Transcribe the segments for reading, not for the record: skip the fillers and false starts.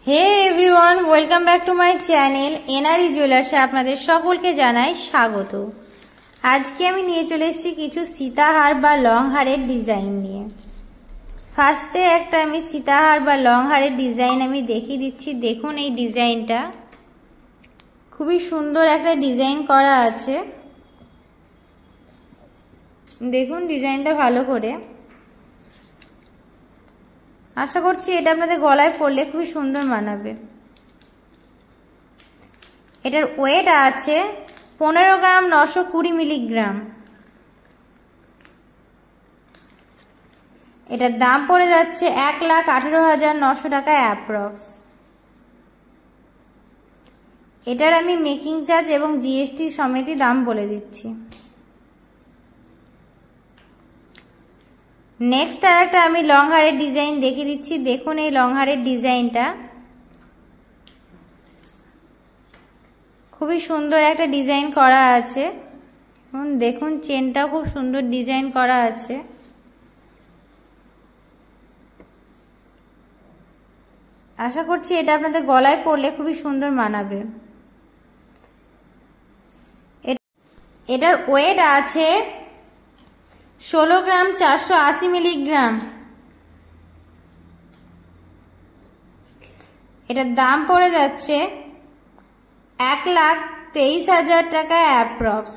Hey everyone, welcome back to my channel NRE জুয়েলার্সে আপনাদের সকলকে জানাই স্বাগত। আজকে আমি নিয়ে চলে এসেছি কিছু সীতাহার বা লং হারের ডিজাইন নিয়ে। ফার্স্টে একটা আমি সীতাহার বা লং হারের ডিজাইন আমি দেখিয়ে দিচ্ছি। দেখুন এই ডিজাইনটা খুবই সুন্দর একটা ডিজাইন করা আছে। দেখুন ডিজাইনটা ভালো করে। আশা করছি এটা আপনাদের গলায় পরলে খুবই সুন্দর মানাবে। এটার ওয়েট আছে 15 গ্রাম 920 মিলিগ্রাম। এটার দাম পড়ে যাচ্ছে 1,18,900 টাকা অ্যাপ্রক্স। এটার আমি মেকিং চার্জ এবং জিএসটি সমেতই দাম বলে দিচ্ছি। নেক্সট আর একটা আমি লং হারের ডিজাইন দেখিয়ে দিচ্ছি। দেখুন এই লং হারের ডিজাইনটা খুবই সুন্দর একটা ডিজাইন করা আছে। দেখুন চেনটাও খুব সুন্দর ডিজাইন করা আছে। আশা করছি এটা আপনাদের গলায় পরলে খুবই সুন্দর মানাবে। এটার ওয়েট আছে 16 গ্রাম 480 মিলিগ্রাম। এটার দাম পড়ে যাচ্ছে 1,23,000 টাকা অ্যাপ্রক্স।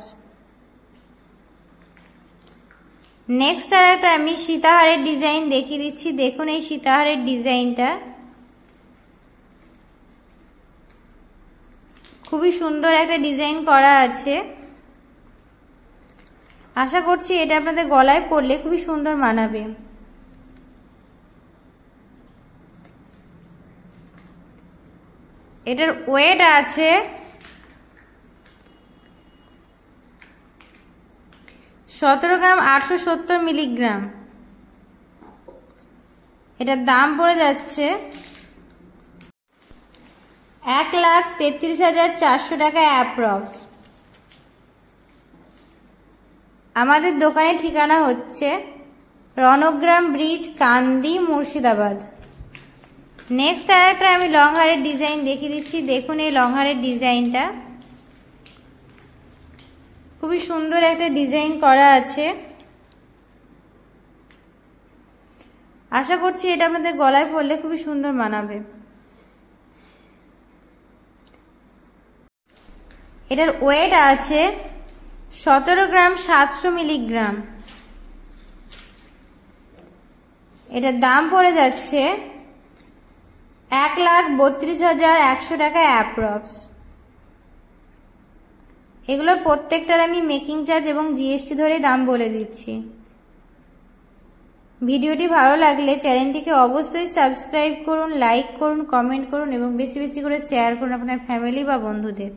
নেক্সট আর একটা আমি সীতাহারের ডিজাইন দেখিয়ে দিচ্ছি। দেখুন এই সীতাহারের ডিজাইনটা খুবই সুন্দর একটা ডিজাইন করা আছে। আশা করছি এটা আপনাদের গলায় পরলে খুবই সুন্দর মানাবে। এটার ওয়েট আছে 17 গ্রাম 870 মিলিগ্রাম। এটার দাম পড়ে যাচ্ছে 1,33,400 টাকা অ্যাপ্রক্স। আমাদের দোকানের ঠিকানা হচ্ছে রণগ্রাম ব্রিজ, কান্দি, মুর্শিদাবাদ। নেক্সট আর একটা আমি লং হারের ডিজাইন দেখিয়ে দিচ্ছি। দেখুন এই লং হারের ডিজাইনটা খুবই সুন্দর একটা ডিজাইন করা আছে। আশা করছি এটা আপনাদের গলায় পরলে খুবই সুন্দর মানাবে। এটার ওয়েট আছে 17 গ্রাম 700 মিলিগ্রাম। এটার দাম পড়ে যাচ্ছে 1,32,100 টাকা অ্যাপ্রক্স। এগুলোর প্রত্যেকটার আমি মেকিং চার্জ এবং জিএসটি ধরে দাম বলে দিচ্ছি। ভিডিওটি ভালো লাগলে চ্যানেলটিকে অবশ্যই সাবস্ক্রাইব করুন, লাইক করুন, কমেন্ট করুন এবং বেশি বেশি করে শেয়ার করুন আপনার ফ্যামিলি বা বন্ধুদের।